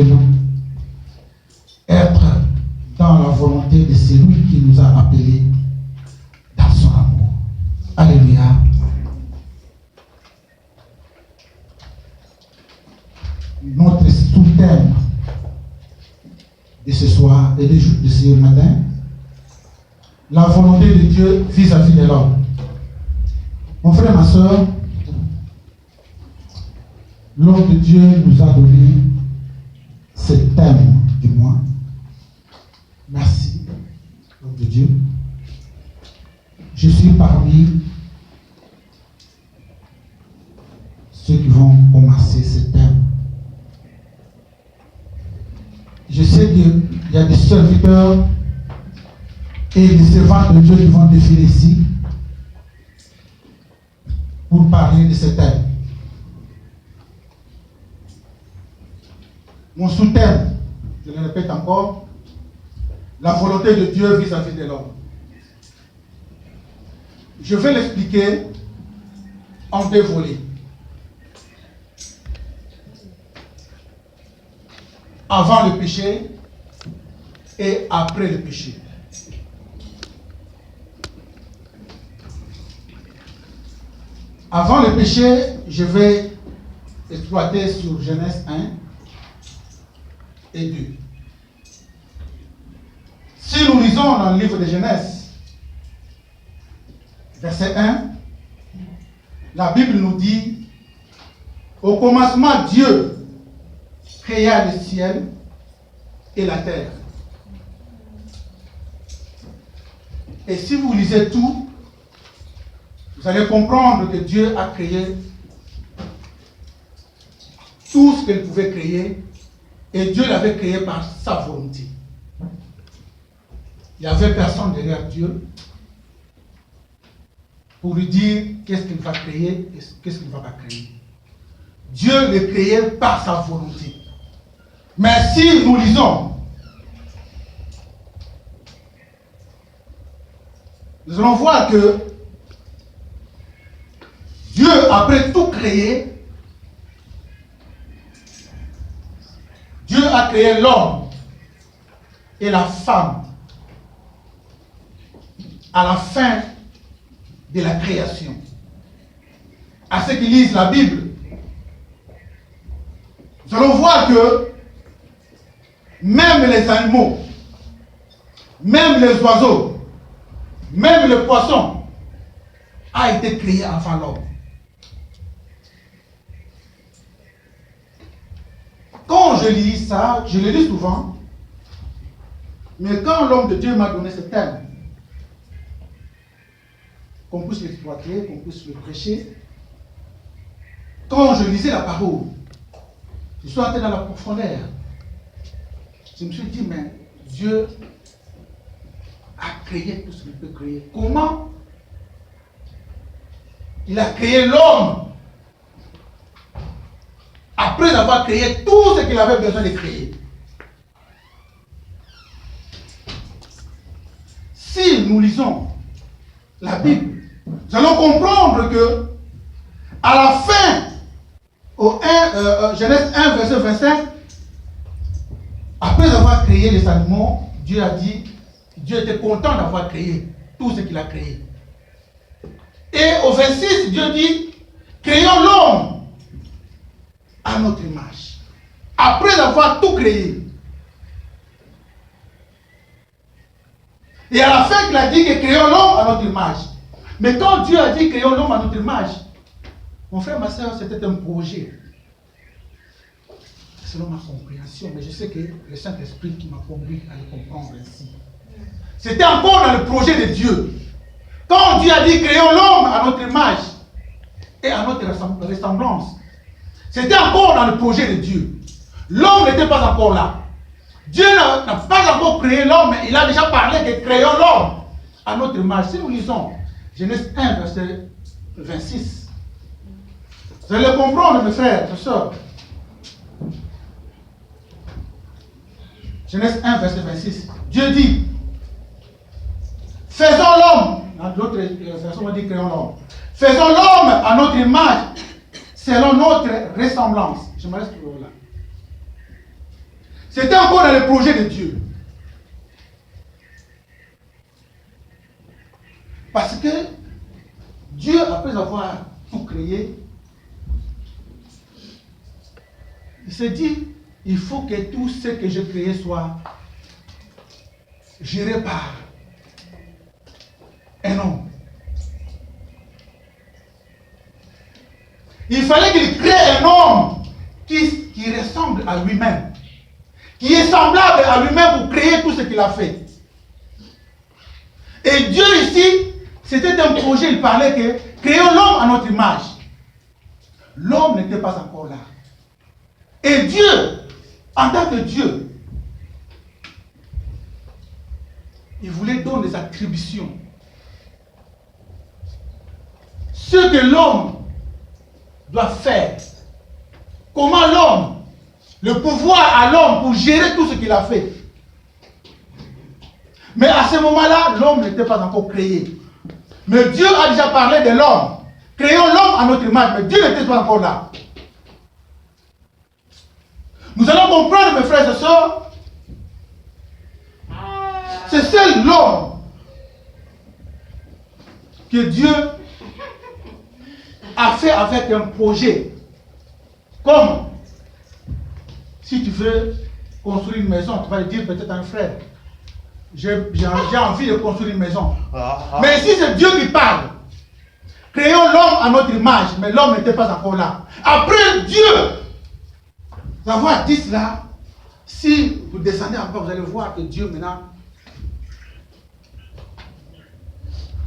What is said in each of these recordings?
sur être dans la volonté de celui qui nous a appelés dans son amour. Alléluia. Notre sous-thème de ce soir et de ce matin, la volonté de Dieu vis-à-vis de l'homme. Mon frère, ma soeur, l'homme de Dieu nous a donné ce thème du mois. Merci, l'homme de Dieu. Je suis parmi ceux qui vont commencer ce thème. Je sais qu'il y a des serviteurs et des servants de Dieu qui vont défiler ici pour parler de ce thème. Mon sous-thème, je le répète encore, la volonté de Dieu vis-à-vis de l'homme. Je vais l'expliquer en deux volets. Avant le péché et après le péché. Avant le péché, je vais exploiter sur Genèse 1 et 2. Si nous lisons dans le livre de Genèse, verset 1, la Bible nous dit, au commencement, Dieu créa le ciel et la terre. Et si vous lisez tout, vous allez comprendre que Dieu a créé tout ce qu'il pouvait créer, et Dieu l'avait créé par sa volonté. Il n'y avait personne derrière Dieu pour lui dire qu'est-ce qu'il va créer et qu'est-ce qu'il ne va pas créer. Dieu le créait par sa volonté. Mais si nous lisons, nous allons voir que Dieu, après tout créé, Dieu a créé l'homme et la femme à la fin de la création. À ceux qui lisent la Bible, nous allons voir que même les animaux, même les oiseaux, même le poisson a été créé avant l'homme. Quand je lis ça, je le lis souvent, mais quand l'homme de Dieu m'a donné ce thème, qu'on puisse l'exploiter, qu'on puisse le prêcher, quand je lisais la parole, je suis entré dans la profondeur. Je me suis dit, mais Dieu a créé tout ce qu'il peut créer. Comment il a créé l'homme après avoir créé tout ce qu'il avait besoin de créer? Si nous lisons la Bible, nous allons comprendre que à la fin, au Genèse 1, verset 25, après avoir créé les animaux, Dieu a dit, Dieu était content d'avoir créé tout ce qu'il a créé. Et au 26, Dieu dit, créons l'homme à notre image. Après avoir tout créé. Et à la fin, il a dit que créons l'homme à notre image. Mais quand Dieu a dit créons l'homme à notre image, mon frère, ma soeur, c'était un projet. Selon ma compréhension, mais je sais que le Saint-Esprit qui m'a conduit à le comprendre ainsi. C'était encore dans le projet de Dieu. Quand Dieu a dit créons l'homme à notre image et à notre ressemblance, c'était encore dans le projet de Dieu. L'homme n'était pas encore là. Dieu n'a pas encore créé l'homme, mais il a déjà parlé que créons l'homme à notre image. Si nous lisons Genèse 1, verset 26, vous allez comprendre, mes frères, mes soeurs. Genèse 1, verset 26. Dieu dit, faisons l'homme, dans d'autres versions on dit créons l'homme. Faisons l'homme à notre image, selon notre ressemblance. Je me reste toujours là. C'était encore dans le projet de Dieu. Parce que Dieu, après avoir tout créé, il s'est dit, il faut que tout ce que j'ai créé soit géré par un homme. Il fallait qu'il crée un homme qui ressemble à lui-même, qui est semblable à lui-même pour créer tout ce qu'il a fait. Et Dieu ici, c'était un projet, il parlait que créons l'homme à notre image. L'homme n'était pas encore là. Et Dieu, en tant que Dieu, il voulait donner des attributions. Ce que l'homme doit faire. Comment l'homme, le pouvoir à l'homme pour gérer tout ce qu'il a fait. Mais à ce moment-là, l'homme n'était pas encore créé. Mais Dieu a déjà parlé de l'homme. Créons l'homme à notre image, mais Dieu n'était pas encore là. Nous allons comprendre, mes frères et sœurs, c'est seul l'homme que Dieu a fait avec un projet. Comme si tu veux construire une maison, tu vas le dire peut-être à un frère. J'ai envie de construire une maison. Mais si c'est Dieu qui parle, créons l'homme à notre image, mais l'homme n'était pas encore là. Après Dieu d'avoir dit cela, si vous descendez encore, vous allez voir que Dieu maintenant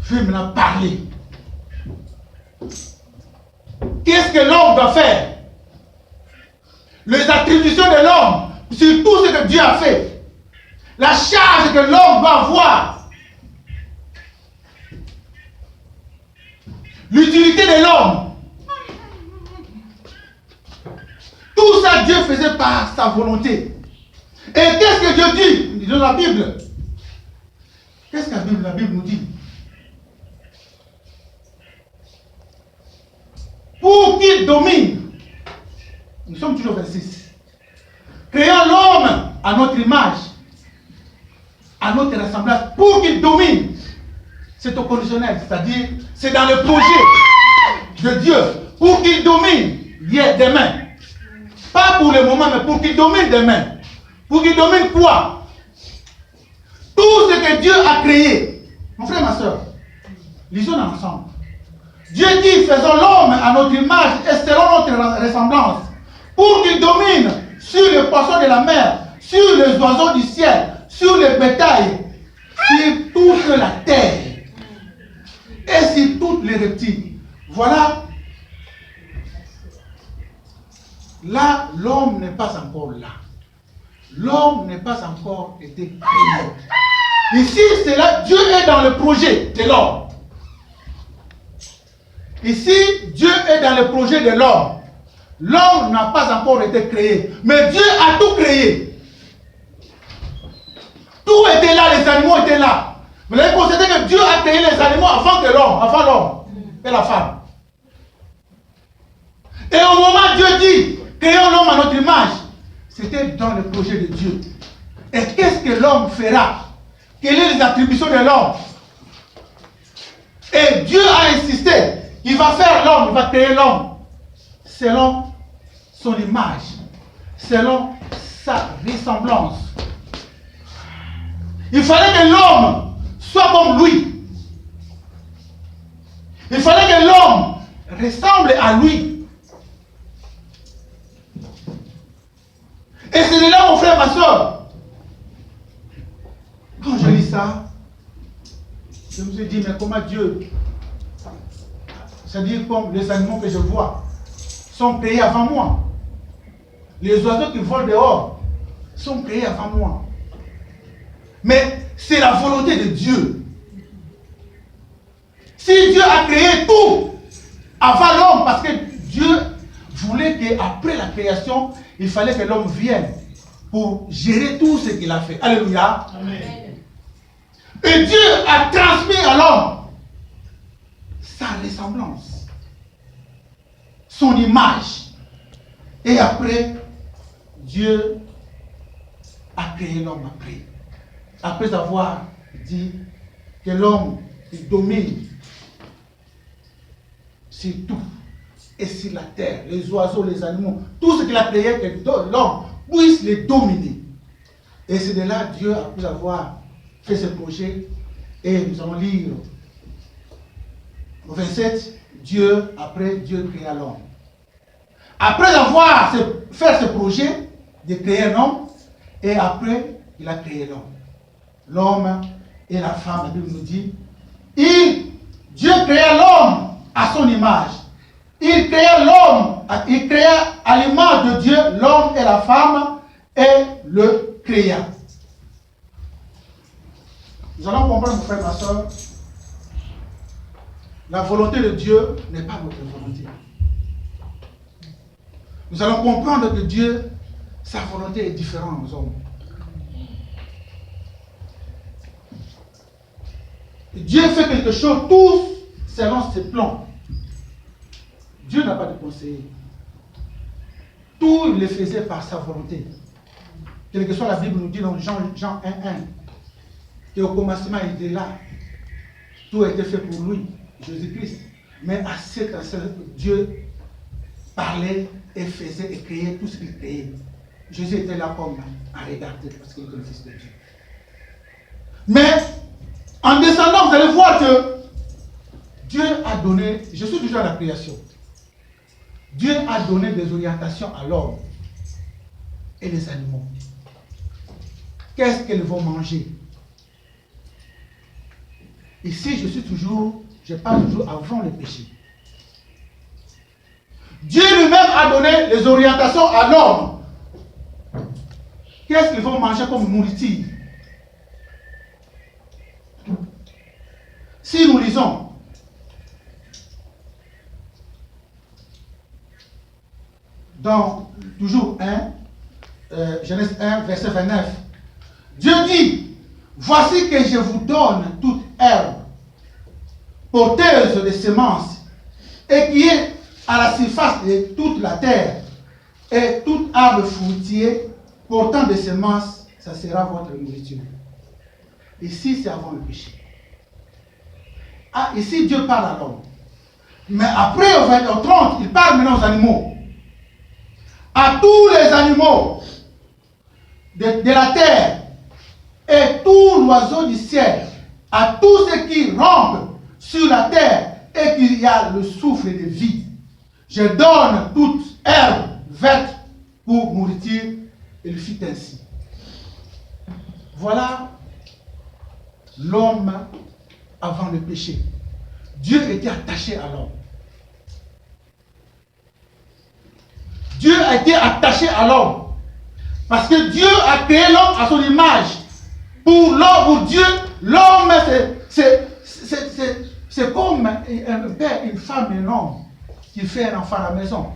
veut maintenant parler. Qu'est-ce que l'homme doit faire? Les attributions de l'homme sur tout ce que Dieu a fait. La charge que l'homme va avoir. L'utilité de l'homme. Tout ça, Dieu faisait par sa volonté. Et qu'est-ce que Dieu dit dans la Bible? Qu'est-ce que la Bible nous dit? Pour qu'il domine. Nous sommes toujours au 26. Créons l'homme à notre image, à notre ressemblance, pour qu'il domine. C'est au conditionnel, c'est-à-dire, c'est dans le projet de Dieu, pour qu'il domine demain. Pas pour le moment, mais pour qu'il domine demain. Pour qu'il domine quoi? Tout ce que Dieu a créé. Mon frère, ma soeur, lisons ensemble. Dieu dit, faisons l'homme à notre image et selon notre ressemblance, pour qu'il domine sur les poissons de la mer, sur les oiseaux du ciel, sur le bétail, sur toute la terre et sur toutes les reptiles. Voilà. Là, l'homme n'est pas encore là. L'homme n'est pas encore été créé. Ici, c'est là, Dieu est dans le projet de l'homme. Ici, Dieu est dans le projet de l'homme. L'homme n'a pas encore été créé. Mais Dieu a tout créé. Tout était là, les animaux étaient là. Vous avez constaté que Dieu a créé les animaux avant l'homme et la femme. Et au moment où Dieu dit, créons l'homme à notre image, c'était dans le projet de Dieu. Et qu'est-ce que l'homme fera? Quelles sont les attributions de l'homme? Et Dieu a insisté. Il va faire l'homme, il va créer l'homme selon son image, selon sa ressemblance. Il fallait que l'homme soit comme lui. Il fallait que l'homme ressemble à lui. Et c'est là, mon frère, ma soeur. Quand je lis ça, je me suis dit, mais comment Dieu, c'est-à-dire comme les animaux que je vois, sont créés avant moi. Les oiseaux qui volent dehors sont créés avant moi. Mais c'est la volonté de Dieu. Si Dieu a créé tout avant l'homme, parce que Dieu voulait qu'après la création, il fallait que l'homme vienne pour gérer tout ce qu'il a fait. Alléluia. Amen. Et Dieu a transmis à l'homme sa ressemblance, son image. Et après, Dieu a créé l'homme après. Après avoir dit que l'homme domine sur tout et sur la terre, les oiseaux, les animaux, tout ce qu'il a créé, que l'homme puisse les dominer. Et c'est de là Dieu, après avoir fait ce projet, et nous allons lire au 27, Dieu créa l'homme. Après avoir fait ce projet de créer un homme, et après, il a créé l'homme. L'homme et la femme, la Bible nous dit, Dieu créa l'homme à son image. Il créa l'homme, il créa à l'image de Dieu l'homme et la femme, et le créa. Nous allons comprendre, mon frère, ma soeur, la volonté de Dieu n'est pas notre volonté. Nous allons comprendre que Dieu, sa volonté est différente aux hommes. Dieu fait quelque chose, tous selon ses plans. Dieu n'a pas de conseiller. Tout il le faisait par sa volonté. Quelle que soit la Bible nous dit dans Jean 1:1, qu'au commencement il était là. Tout a été fait pour lui, Jésus-Christ. Mais à cet instant, Dieu parlait et faisait et créait tout ce qu'il créait. Jésus était là comme à regarder parce qu'il était le Fils de Dieu. Mais en descendant, vous allez voir que Dieu a donné, je suis toujours à la création, Dieu a donné des orientations à l'homme et les animaux. Qu'est-ce qu'ils vont manger? Ici, je parle toujours avant le péché. Dieu lui-même a donné les orientations à l'homme. Qu'est-ce qu'ils vont manger comme nourriture? Si nous lisons dans toujours Genèse 1, verset 29, Dieu dit, voici que je vous donne toute herbe, porteuse de semences, et qui est à la surface de toute la terre, et tout arbre fruitier portant des semences, ça sera votre nourriture. Ici, c'est avant le péché. Ah, ici, Dieu parle à l'homme. Mais après, au 30, il parle maintenant aux animaux. À tous les animaux de la terre, et tout l'oiseau du ciel, à tous ceux qui rampent sur la terre et qu'il y a le souffle de vie, je donne toute herbe verte pour nourriture. Et il fit ainsi. Voilà l'homme avant le péché. Dieu était attaché à l'homme. Dieu a été attaché à l'homme. Parce que Dieu a créé l'homme à son image. Pour l'homme, pour Dieu, l'homme, c'est comme un père, une femme et un homme qui fait un enfant à la maison.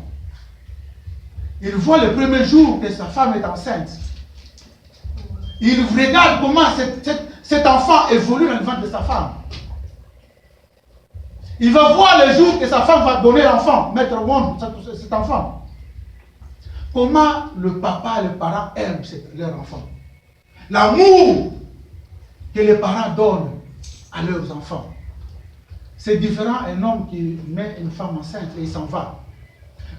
Il voit le premier jour que sa femme est enceinte. Il regarde comment cet enfant évolue dans le ventre de sa femme. Il va voir le jour que sa femme va donner l'enfant, mettre au monde cet enfant. Comment le papa et les parents aiment leur enfant. L'amour que les parents donnent à leurs enfants. C'est différent d'un homme qui met une femme enceinte et il s'en va.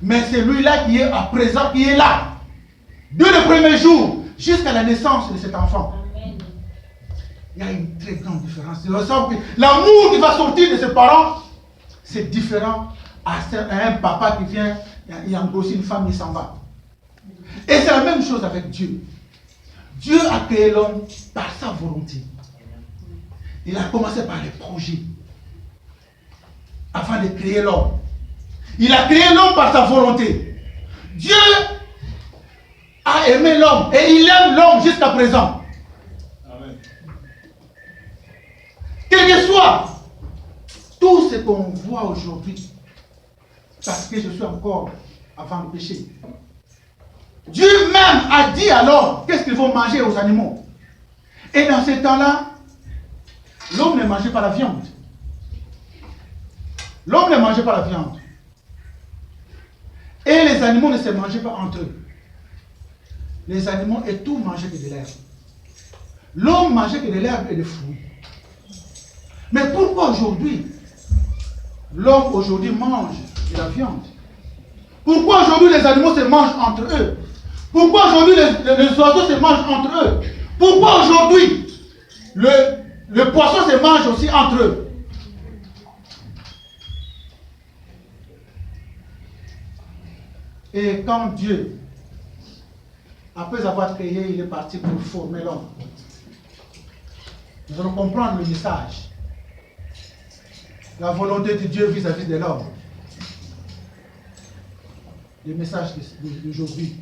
Mais c'est lui-là qui est à présent, qui est là. Dès le premier jour, jusqu'à la naissance de cet enfant. Amen. Il y a une très grande différence. L'amour qui va sortir de ses parents, c'est différent à un papa qui vient, il engrossit une femme, il s'en va. Et c'est la même chose avec Dieu. Dieu a créé l'homme par sa volonté. Il a commencé par les projets. Afin de créer l'homme. Il a créé l'homme par sa volonté. Dieu a aimé l'homme et il aime l'homme jusqu'à présent. Amen. Quel que soit tout ce qu'on voit aujourd'hui, parce que je suis encore avant le péché, Dieu même a dit à l'homme qu'est-ce qu'ils vont manger aux animaux. Et dans ce temps-là, l'homme ne mangeait pas la viande. L'homme ne mangeait pas la viande. Et les animaux ne se mangeaient pas entre eux. les animaux et tout mangeaient que de l'herbe. L'homme mangeait que de l'herbe et des fruits. Mais pourquoi aujourd'hui, l'homme aujourd'hui mange de la viande? Pourquoi aujourd'hui les animaux se mangent entre eux? Pourquoi aujourd'hui les oiseaux se mangent entre eux? Pourquoi aujourd'hui le poisson se mange aussi entre eux? Et quand Dieu, après avoir créé, il est parti pour former l'homme, nous allons comprendre le message, la volonté de Dieu vis-à-vis de l'homme. Le message d'aujourd'hui.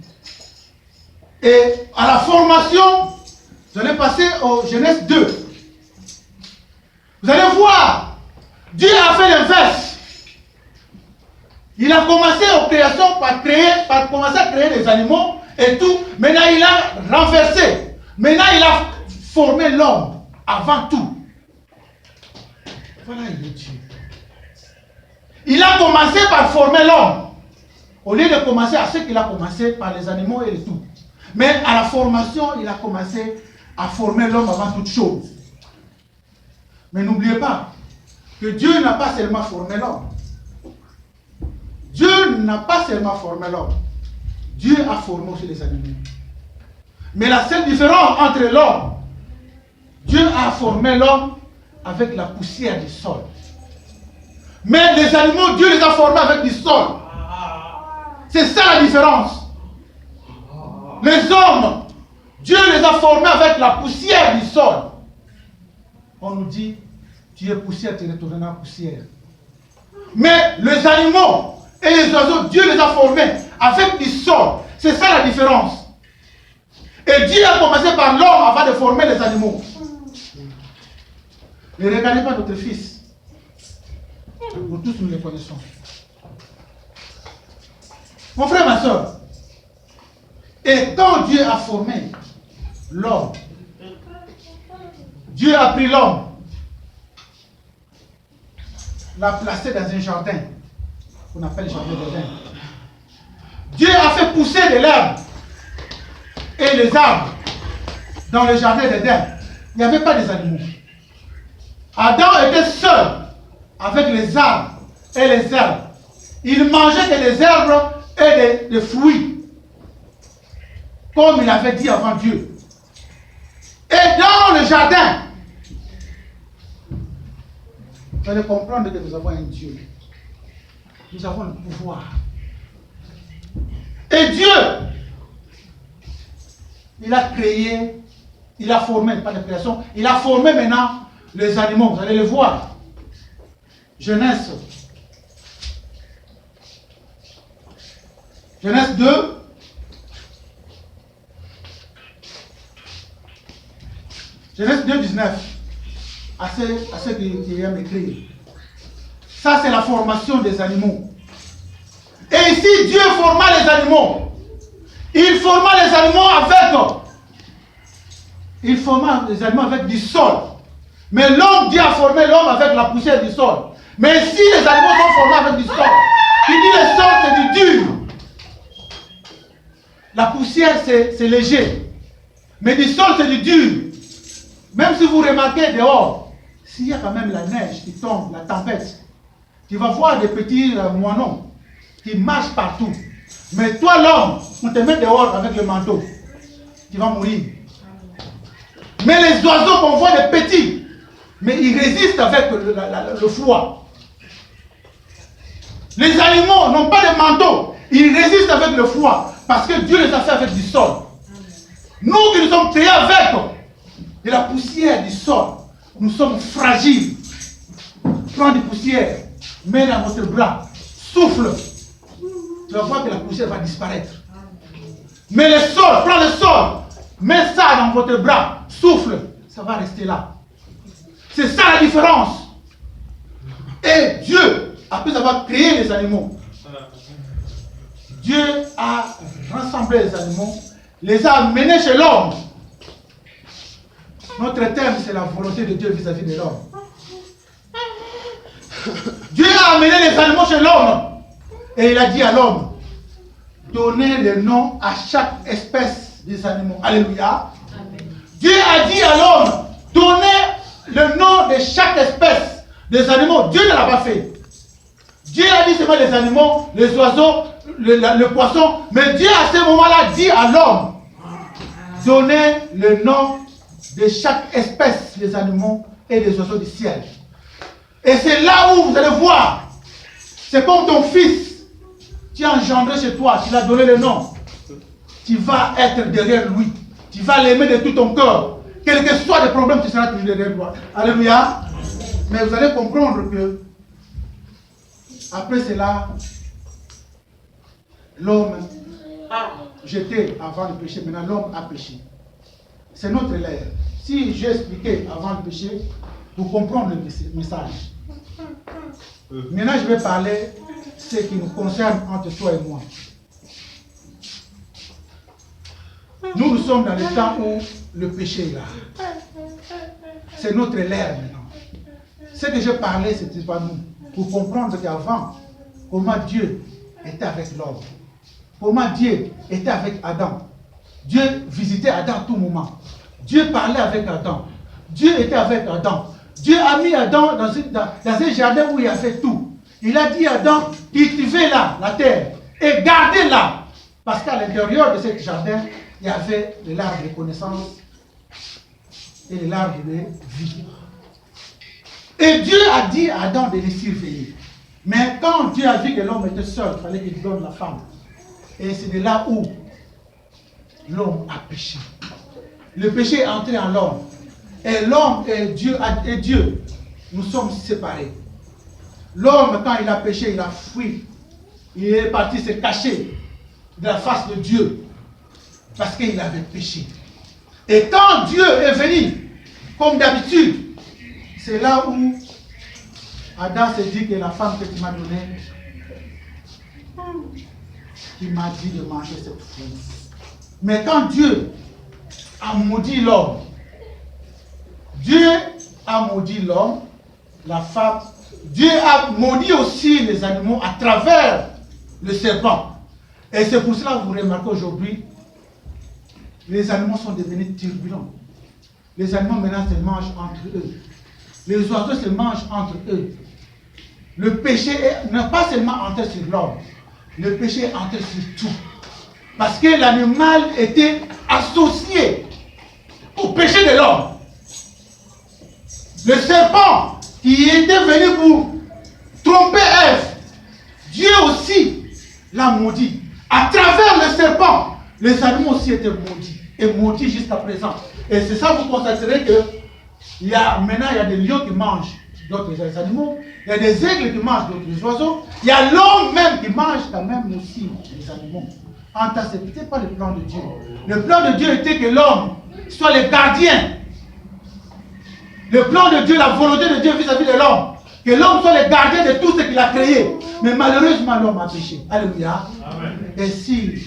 Et à la formation, vous allez passer au Genèse 2. Vous allez voir, Dieu a fait l'inverse. Il a commencé aux créations par commencer à créer des animaux et tout. Maintenant, il a renversé. Maintenant, il a formé l'homme avant tout. Voilà, il est Dieu. Il a commencé par former l'homme. Au lieu de commencer à ce qu'il a commencé par les animaux et tout. Mais à la formation, il a commencé à former l'homme avant toute chose. Mais n'oubliez pas que Dieu n'a pas seulement formé l'homme. Dieu n'a pas seulement formé l'homme. Dieu a formé aussi les animaux. Mais la seule différence entre l'homme, Dieu a formé l'homme avec la poussière du sol. Mais les animaux, Dieu les a formés avec du sol. C'est ça la différence. Les hommes, Dieu les a formés avec la poussière du sol. On nous dit, tu es poussière, tu retourneras poussière. Mais les animaux et les oiseaux, Dieu les a formés avec du sol. C'est ça la différence. Et Dieu a commencé par l'homme avant de former les animaux. Ne regardez pas notre fils. Nous tous nous les connaissons. Mon frère, ma soeur, et quand Dieu a formé l'homme, Dieu a pris l'homme, l'a placé dans un jardin qu'on appelle le jardin d'Éden. Dieu a fait pousser de l'herbe et les arbres dans le jardin d'Éden. Il n'y avait pas des animaux. Adam était seul avec les arbres et les herbes. Il mangeait que les herbes et des fruits, comme il avait dit avant Dieu. Et dans le jardin, vous allez comprendre que nous avons un Dieu. Nous avons le pouvoir. Et Dieu, il a créé, il a formé, pas de création, il a formé maintenant les animaux. Vous allez les voir. Genèse 2. Genèse 2, 19. À ceux qui aiment écrire. Ça, c'est la formation des animaux. Et ici, Dieu forma les animaux. Il forma les animaux avec du sol. Mais l'homme, Dieu a formé l'homme avec la poussière du sol. Mais si les animaux sont formés avec du sol, il dit le sol, c'est du dur. La poussière, c'est léger. Mais du sol, c'est du dur. Même si vous remarquez dehors, s'il y a quand même la neige qui tombe, la tempête, tu vas voir des petits moineaux qui marchent partout. Mais toi, l'homme, on te met dehors avec le manteau. Tu vas mourir. Mais les oiseaux qu'on voit des petits, mais ils résistent avec le froid. Les animaux n'ont pas de manteau. Ils résistent avec le froid. Parce que Dieu les a fait avec du sol. Nous qui nous sommes créés avec de la poussière du sol, nous sommes fragiles. Prends des poussières, mets dans votre bras, souffle. Tu vas voir que la poussière va disparaître. Mais le sol, prends le sol, mets ça dans votre bras, souffle, ça va rester là. C'est ça la différence. Et Dieu, après avoir créé les animaux, Dieu a rassemblé les animaux, les a amenés chez l'homme. Notre thème, c'est la volonté de Dieu vis-à-vis de l'homme. Dieu a amené les animaux chez l'homme. Et il a dit à l'homme, donnez le nom à chaque espèce des animaux. Alléluia. Amen. Dieu a dit à l'homme, donnez le nom de chaque espèce des animaux. Dieu ne l'a pas fait. Dieu a dit seulement les animaux, les oiseaux, le poisson. Mais Dieu à ce moment-là dit à l'homme, donnez le nom de chaque espèce des animaux et des oiseaux du ciel. Et c'est là où vous allez voir, c'est comme ton fils, tu as engendré chez toi, tu l'as donné le nom. Tu vas être derrière lui. Tu vas l'aimer de tout ton cœur. Quel que soit le problème, tu seras toujours derrière lui. Alléluia. Mais vous allez comprendre que, après cela, l'homme jeté avant le péché. Maintenant, l'homme a péché. C'est notre erreur. Si j'ai expliqué avant le péché, vous comprenez le message. Maintenant, je vais parler de ce qui nous concerne entre toi et moi. Nous sommes dans le temps où le péché est là. C'est notre erreur maintenant. Ce que je parlais, ce n'était pas nous. Pour comprendre qu'avant, comment Dieu était avec l'homme. Comment Dieu était avec Adam. Dieu visitait Adam à tout moment. Dieu parlait avec Adam. Dieu était avec Adam. Dieu a mis Adam dans un jardin où il y avait tout. Il a dit à Adam, cultivez là, la terre, et gardez-la. Parce qu'à l'intérieur de ce jardin, il y avait l'arbre de connaissance et l'arbre de vie. Et Dieu a dit à Adam de les surveiller. Mais quand Dieu a vu que l'homme était seul, il fallait qu'il donne la femme. Et c'est de là où l'homme a péché. Le péché est entré en l'homme. Et l'homme et Dieu, nous sommes séparés. L'homme, quand il a péché, il a fui. Il est parti se cacher de la face de Dieu. Parce qu'il avait péché. Et quand Dieu est venu, comme d'habitude, c'est là où Adam s'est dit que la femme que tu m'as donnée, il m'a dit de manger cette fruit. Mais quand Dieu a maudit l'homme, Dieu a maudit l'homme, la femme, Dieu a maudit aussi les animaux à travers le serpent. Et c'est pour cela que vous remarquez aujourd'hui, les animaux sont devenus turbulents. Les animaux maintenant se mangent entre eux. Les oiseaux se mangent entre eux. Le péché n'est pas seulement entré sur l'homme, le péché est entré sur tout. Parce que l'animal était associé au péché de l'homme. Le serpent qui était venu pour tromper Ève, Dieu aussi l'a maudit. À travers le serpent, les animaux aussi étaient maudits. Et maudits jusqu'à présent. Et c'est ça, vous constaterez que maintenant il y a des lions qui mangent d'autres animaux, il y a des aigles qui mangent d'autres oiseaux, il y a l'homme même qui mange quand même aussi les animaux. En tant que ce n'était pas le plan de Dieu. Le plan de Dieu était que l'homme soit le gardien. Le plan de Dieu, la volonté de Dieu vis-à-vis de l'homme, que l'homme soit le gardien de tout ce qu'il a créé. Mais malheureusement, l'homme a péché. Alléluia. Amen. Et si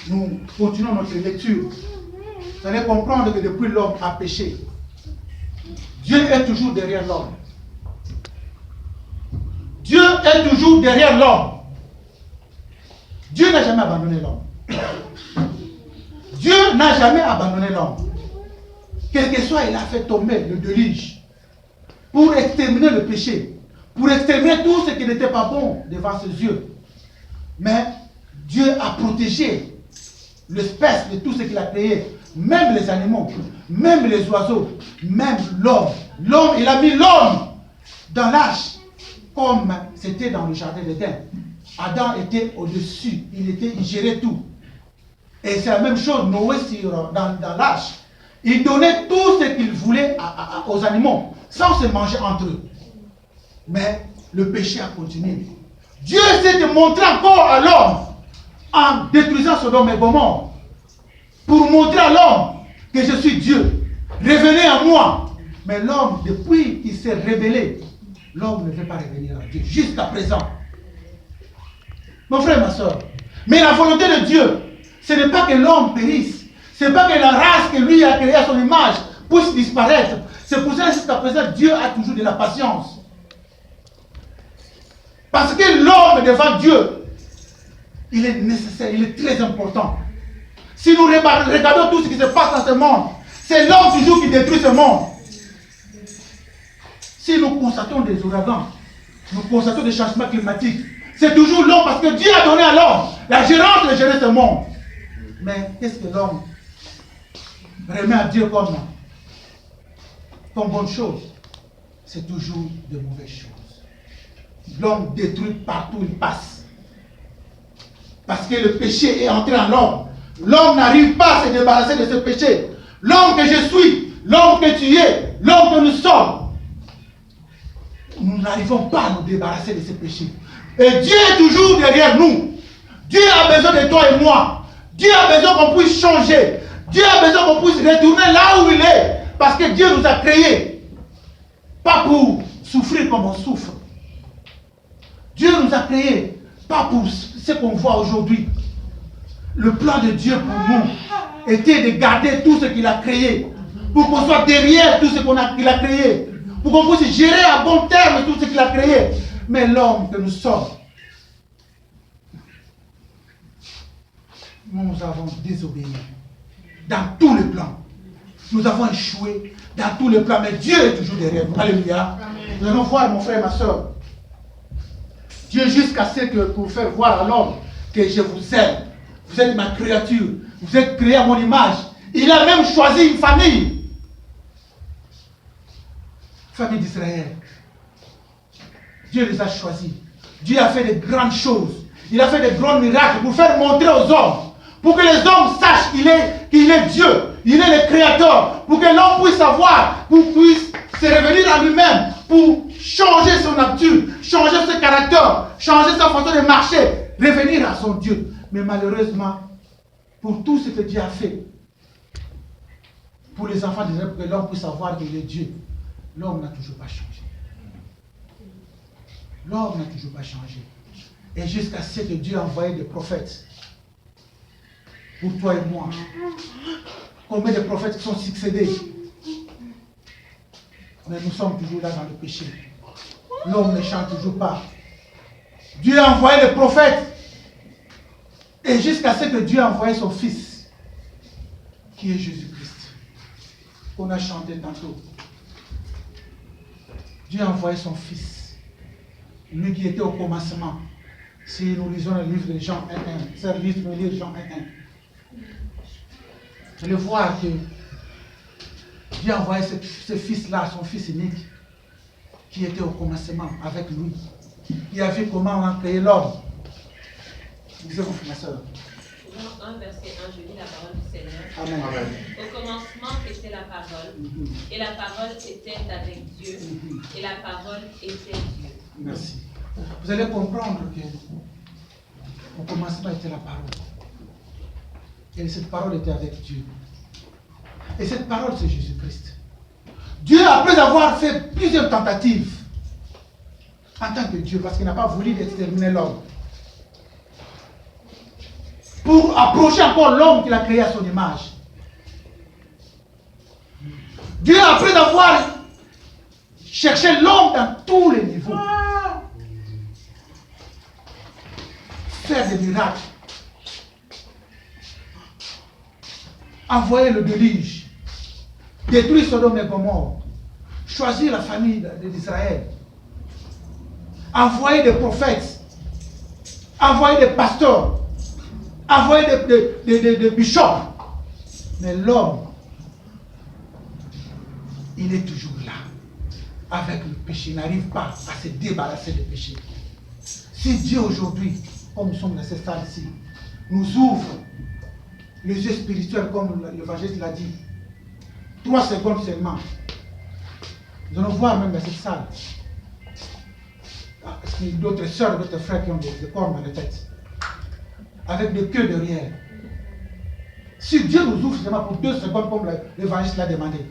nous continuons notre lecture, vous allez comprendre que depuis l'homme a péché, Dieu est toujours derrière l'homme. Dieu est toujours derrière l'homme. Dieu n'a jamais abandonné l'homme. Dieu n'a jamais abandonné l'homme. Quel que soit, il a fait tomber le déluge pour exterminer le péché, pour exterminer tout ce qui n'était pas bon devant ses yeux. Mais Dieu a protégé l'espèce de tout ce qu'il a créé, même les animaux, même les oiseaux, même l'homme. L'homme, il a mis l'homme dans l'arche, comme c'était dans le jardin d'Éden. Adam était au-dessus, il gérait tout. Et c'est la même chose, Noé dans l'arche. Il donnait tout ce qu'il voulait aux animaux, sans se manger entre eux. Mais le péché a continué. Dieu s'est montré encore à l'homme en détruisant Sodome et Gomorrhe, pour montrer à l'homme que je suis Dieu. Revenez à moi. Mais l'homme, depuis qu'il s'est rebellé, l'homme ne veut pas revenir à Dieu, jusqu'à présent. Mon frère, ma soeur, mais la volonté de Dieu, ce n'est pas que l'homme périsse, ce n'est pas que la race que lui a créée à son image puisse disparaître. C'est pour ça que jusqu'à présent, Dieu a toujours de la patience. Parce que l'homme devant Dieu, il est nécessaire, il est très important. Si nous regardons tout ce qui se passe dans ce monde, c'est l'homme toujours qui détruit ce monde. Si nous constatons des ouragans, nous constatons des changements climatiques, c'est toujours l'homme parce que Dieu a donné à l'homme la gérance de gérer ce monde. Mais qu'est-ce que l'homme remet à Dieu comme bonne chose? C'est toujours de mauvaises choses. L'homme détruit partout où il passe. Parce que le péché est entré en l'homme. L'homme n'arrive pas à se débarrasser de ce péché. L'homme que je suis, l'homme que tu es, l'homme que nous sommes, nous n'arrivons pas à nous débarrasser de ce péché. Et Dieu est toujours derrière nous. Dieu a besoin de toi et moi. Dieu a besoin qu'on puisse changer. Dieu a besoin qu'on puisse retourner là où il est. Parce que Dieu nous a créés. Pas pour souffrir comme on souffre. Dieu nous a créés. Pas pour ce qu'on voit aujourd'hui. Le plan de Dieu pour nous était de garder tout ce qu'il a créé. Pour qu'on soit derrière tout ce qu'il a créé. Pour qu'on puisse gérer à bon terme tout ce qu'il a créé. Mais l'homme que nous sommes, nous avons désobéi dans tous les plans. Nous avons échoué dans tous les plans, mais Dieu est toujours derrière nous. Alléluia. Amen. Nous allons voir, mon frère et ma soeur, Dieu jusqu'à ce que pour faire voir à l'homme que je vous aime. Vous êtes ma créature. Vous êtes créé à mon image. Il a même choisi une famille. Famille d'Israël. Dieu les a choisis. Dieu a fait de grandes choses. Il a fait de grands miracles pour faire montrer aux hommes. Pour que les hommes sachent qu'il est Dieu. Il est le créateur. Pour que l'homme puisse savoir, pour puisse se revenir à lui-même, pour changer son nature, changer son caractère, changer sa façon de marcher, revenir à son Dieu. Mais malheureusement, pour tout ce que Dieu a fait, pour les enfants d'Israël, pour que l'homme puisse savoir qu'il est Dieu, l'homme n'a toujours pas changé. L'homme n'a toujours pas changé. Et jusqu'à ce que Dieu a envoyé des prophètes pour toi et moi. Combien de prophètes qui sont succédés? Mais nous sommes toujours là dans le péché. L'homme ne change toujours pas. Dieu a envoyé des prophètes. Et jusqu'à ce que Dieu a envoyé son Fils, qui est Jésus-Christ, qu'on a chanté tantôt. Dieu a envoyé son Fils, lui qui était au commencement. Si nous lisons le livre de Jean 1.1, c'est le livre de lire Jean 1.1. Vous allez voir que Dieu a envoyé ce Fils-là, son Fils unique, qui était au commencement avec lui. Il a vu comment on a créé l'homme. Lisez mon frère, ma soeur. Jean 1, verset 1, je lis la parole du Seigneur. Amen. Amen. Au commencement était la parole, et la parole était avec Dieu, et la parole était Dieu. Merci. Vous allez comprendre que au commencement était la parole. Et cette parole était avec Dieu. Et cette parole, c'est Jésus-Christ. Dieu, après avoir fait plusieurs tentatives, en tant que Dieu, parce qu'il n'a pas voulu exterminer l'homme, pour approcher encore l'homme qu'il a créé à son image. Dieu, après avoir cherché l'homme dans tous les niveaux, faire des miracles, envoyer le déluge, détruire Sodome et Gomorrhe, choisir la famille d'Israël, envoyer des prophètes, envoyer des pasteurs, envoyer des bishops. Mais l'homme, il est toujours là, avec le péché. Il n'arrive pas à se débarrasser du péché. Si Dieu aujourd'hui, comme nous sommes dans cette salle ici, nous ouvre les yeux spirituels, comme l'évangile l'a dit, 3 secondes seulement, nous allons voir même dans cette salle, d'autres soeurs, d'autres frères qui ont des cornes dans la tête, avec des queues derrière. Si Dieu nous ouvre seulement pour 2 secondes, comme l'évangile l'a demandé,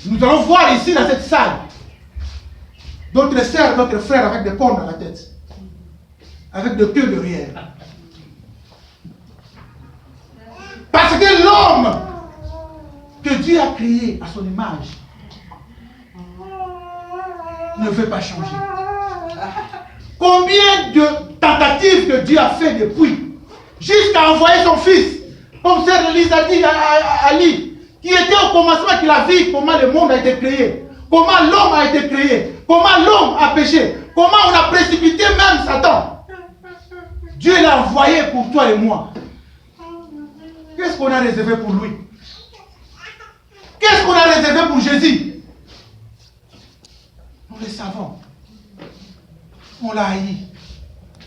nous allons voir ici dans cette salle d'autres sœurs, d'autres frères avec des cornes dans la tête, avec des queues derrière. Parce que l'homme que Dieu a créé à son image ne veut pas changer. Combien de tentatives que Dieu a fait depuis jusqu'à envoyer son fils. Comme Sœur Elise a dit à Ali, qui était au commencement, qu'il a vu comment le monde a été créé, comment l'homme a été créé, comment l'homme a péché, comment on a précipité même Satan. Dieu l'a envoyé pour toi et moi. Qu'est-ce qu'on a réservé pour lui? Qu'est-ce qu'on a réservé pour Jésus? Nous le savons. On l'a haï,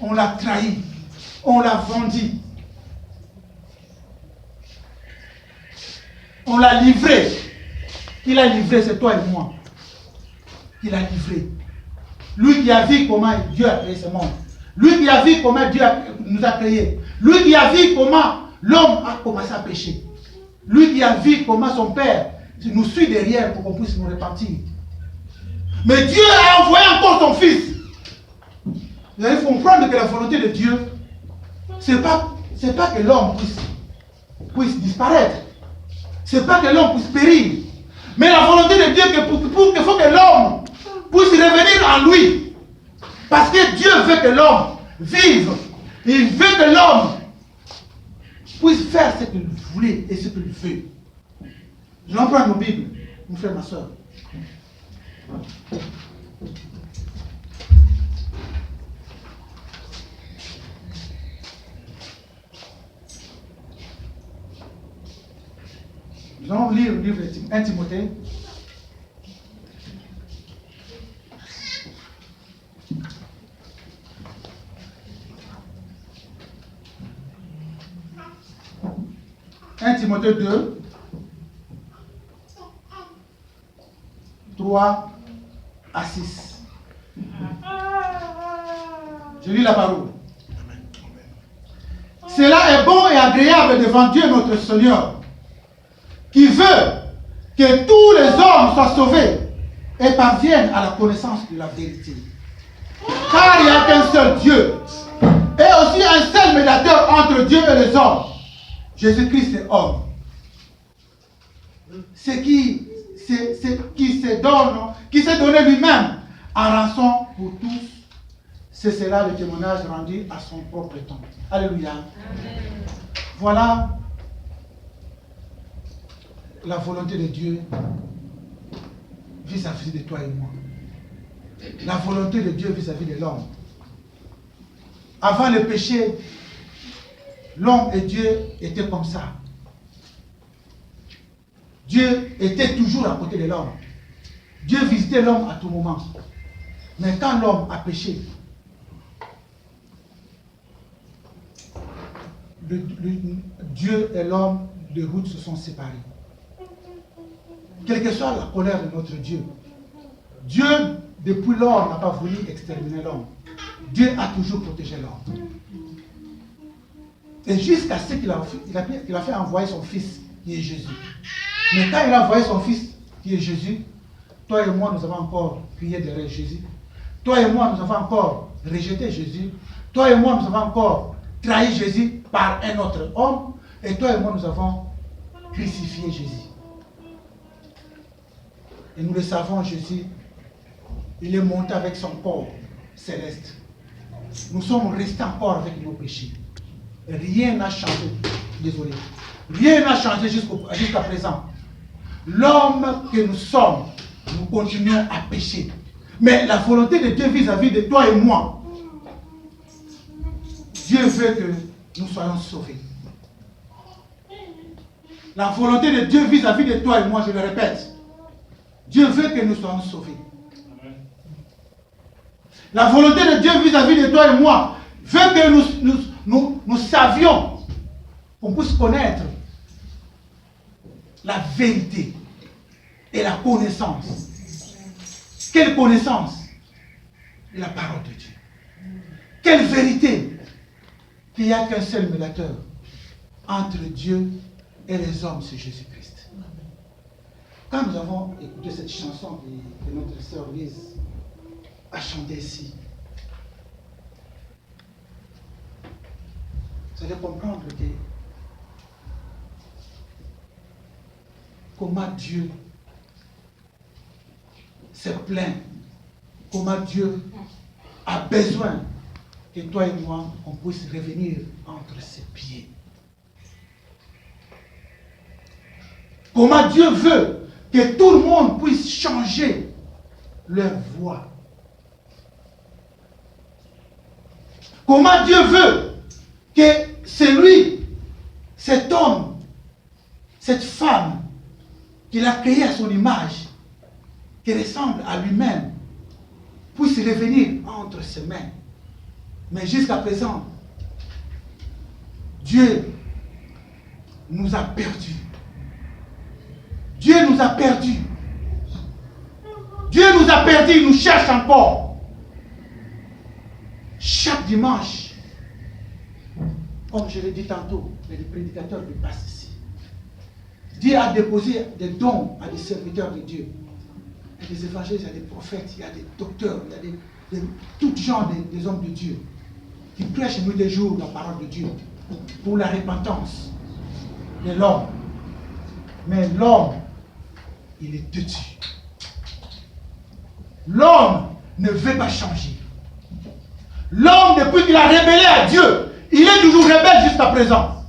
on l'a trahi, on l'a vendu. On l'a livré. Qui l'a livré, c'est toi et moi. Qui l'a livré. Lui qui a vu comment Dieu a créé ce monde. Lui qui a vu comment Dieu nous a créés. Lui qui a vu comment l'homme a commencé à pécher. Lui qui a vu comment son Père nous suit derrière pour qu'on puisse nous repentir. Mais Dieu a envoyé encore son Fils. Vous allez comprendre que la volonté de Dieu, c'est pas que l'homme puisse disparaître. C'est pas que l'homme puisse périr. Mais la volonté de Dieu, qu'il faut que l'homme puisse revenir en lui. Parce que Dieu veut que l'homme vive. Il veut que l'homme puisse faire ce qu'il voulait et ce qu'il veut. Je vais prendre nos Bibles, mon frère, ma soeur. Nous allons lire le livre de 1 Timothée. Timothée 2, 3 à 6. Je lis la parole. Cela est bon et agréable devant Dieu notre Seigneur, qui veut que tous les hommes soient sauvés et parviennent à la connaissance de la vérité. Car il n'y a qu'un seul Dieu et aussi un seul médiateur entre Dieu et les hommes, Jésus-Christ est homme. C'est qui s'est donné lui-même en rançon pour tous. C'est cela le témoignage rendu à son propre temps. Alléluia. Amen. Voilà la volonté de Dieu vis-à-vis de toi et moi. La volonté de Dieu vis-à-vis de l'homme. Avant le péché, l'homme et Dieu étaient comme ça. Dieu était toujours à côté de l'homme. Dieu visitait l'homme à tout moment. Mais quand l'homme a péché, Dieu et l'homme, les routes se sont séparées. Quelle que soit la colère de notre Dieu, Dieu, depuis lors, n'a pas voulu exterminer l'homme. Dieu a toujours protégé l'homme. Et jusqu'à ce qu'il a fait envoyer son fils, qui est Jésus. Mais quand il a envoyé son fils, qui est Jésus, toi et moi, nous avons encore crié derrière Jésus. Toi et moi, nous avons encore rejeté Jésus. Toi et moi, nous avons encore trahi Jésus par un autre homme. Et toi et moi, nous avons crucifié Jésus. Et nous le savons, Jésus, il est monté avec son corps céleste. Nous sommes restés encore avec nos péchés. Rien n'a changé. Désolé. Rien n'a changé jusqu'à présent. L'homme que nous sommes, nous continuons à pécher. Mais la volonté de Dieu vis-à-vis de toi et moi, Dieu veut que nous soyons sauvés. La volonté de Dieu vis-à-vis de toi et moi, je le répète, Dieu veut que nous soyons sauvés. La volonté de Dieu vis-à-vis de toi et moi veut que nous savions, qu'on puisse connaître la vérité et la connaissance. Quelle connaissance? La parole de Dieu. Quelle vérité? Qu'il n'y a qu'un seul médiateur entre Dieu et les hommes, c'est Jésus-Christ. Quand nous avons écouté cette chanson que notre sœur Lise a chanté ici, vous allez comprendre que comment Dieu s'est plaint, comment Dieu a besoin que toi et moi, on puisse revenir entre ses pieds. Comment Dieu veut que tout le monde puisse changer leur voix. Comment Dieu veut que celui, cet homme, cette femme qu'il a créé à son image, qui ressemble à lui-même, puisse revenir entre ses mains. Mais jusqu'à présent, Dieu nous a perdus. Dieu nous a perdus. Dieu nous a perdus, il nous cherche encore. Chaque dimanche, comme je l'ai dit tantôt, les prédicateurs qui passent ici, Dieu a déposé des dons à des serviteurs de Dieu. Il y a des évangélistes, il y a des prophètes, il y a des docteurs, il y a tout genre des hommes de Dieu qui prêchent nuit et jour la parole de Dieu pour la repentance de l'homme. Mais l'homme, il est têtu. L'homme ne veut pas changer. L'homme, depuis qu'il a rébellé à Dieu, il est toujours rebelle jusqu'à présent.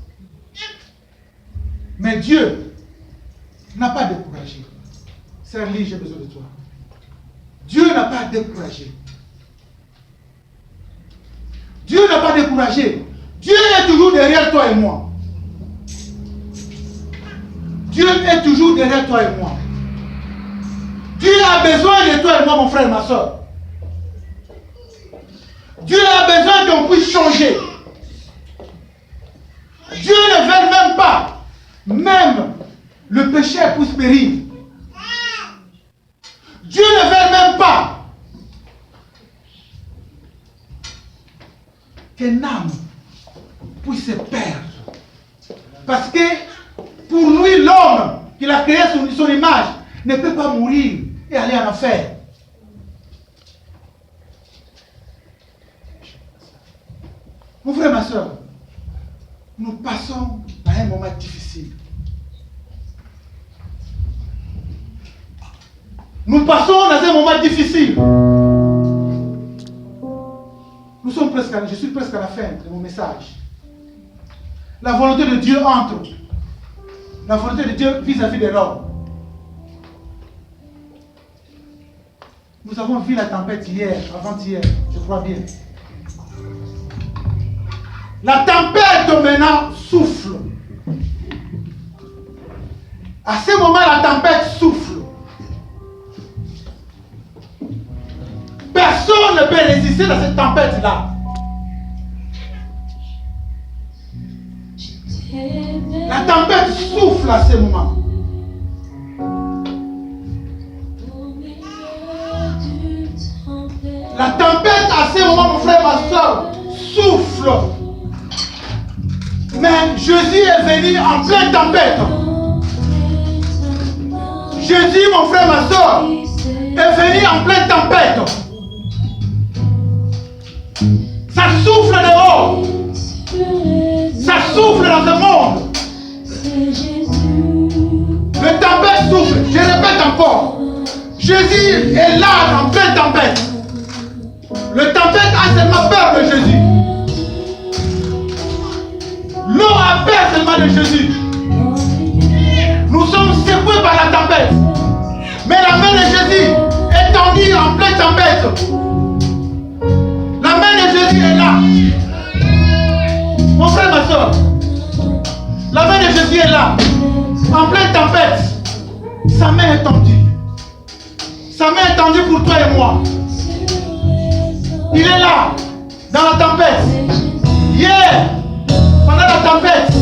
Mais Dieu n'a pas découragé. Sœur Lee, j'ai besoin de toi. Dieu n'a pas découragé. Dieu n'a pas découragé. Dieu est toujours derrière toi et moi. Dieu est toujours derrière toi et moi. Dieu a besoin de toi et moi, mon frère et ma soeur. Dieu a besoin qu'on puisse changer. Dieu ne veut même pas, même le péché puisse périr. Dieu ne veut même pas qu'une âme puisse se perdre. Parce que pour lui, l'homme qu'il a créé son image ne peut pas mourir et aller en enfer. Mon frère, ma soeur, nous passons à un moment difficile. Nous passons dans un moment difficile. Je suis presque à la fin de mon message. La volonté de Dieu entre. La volonté de Dieu vis-à-vis de l'homme. Nous avons vu la tempête hier, avant-hier, je crois bien. La tempête maintenant souffle. À ce moment, la tempête souffle. Personne ne peut résister dans cette tempête-là. La tempête souffle à ce moment. La tempête à ce moment, mon frère, ma soeur, souffle. Mais Jésus est venu en pleine tempête. Jésus, mon frère, ma soeur, est venu en pleine tempête. Ça souffle dehors. Ça souffle dans ce monde. Le tempête souffle. Je répète encore. Jésus est là en pleine tempête. Le tempête a seulement peur de Jésus. L'eau a peur seulement de Jésus. Nous sommes secoués par la tempête. Mais la main de Jésus est tendue en pleine tempête. La main de Jésus est là. Mon frère, ma soeur, la main de Jésus est là. En pleine tempête. Sa main est tendue. Sa main est tendue pour toi et moi. Il est là, dans la tempête. Hier, pendant la tempête,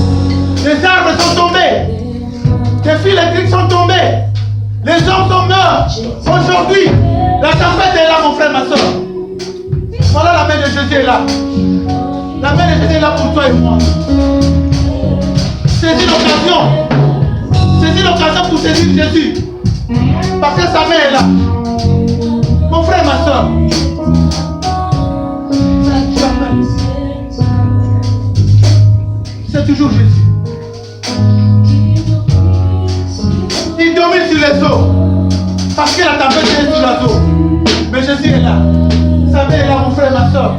les arbres sont tombés. Les fils électriques sont tombés. Les hommes sont morts. Aujourd'hui, la tempête est là, mon frère, ma soeur. Voilà, la main de Jésus est là. La main de Jésus est là pour toi et moi. Saisis l'occasion. Saisis l'occasion pour saisir Jésus. Parce que sa main est là. Mon frère, ma soeur. C'est toujours Jésus. Il domine sur les eaux. Parce que la tempête est sur les eaux. Mais Jésus est là. Sa main est là, mon frère et ma soeur.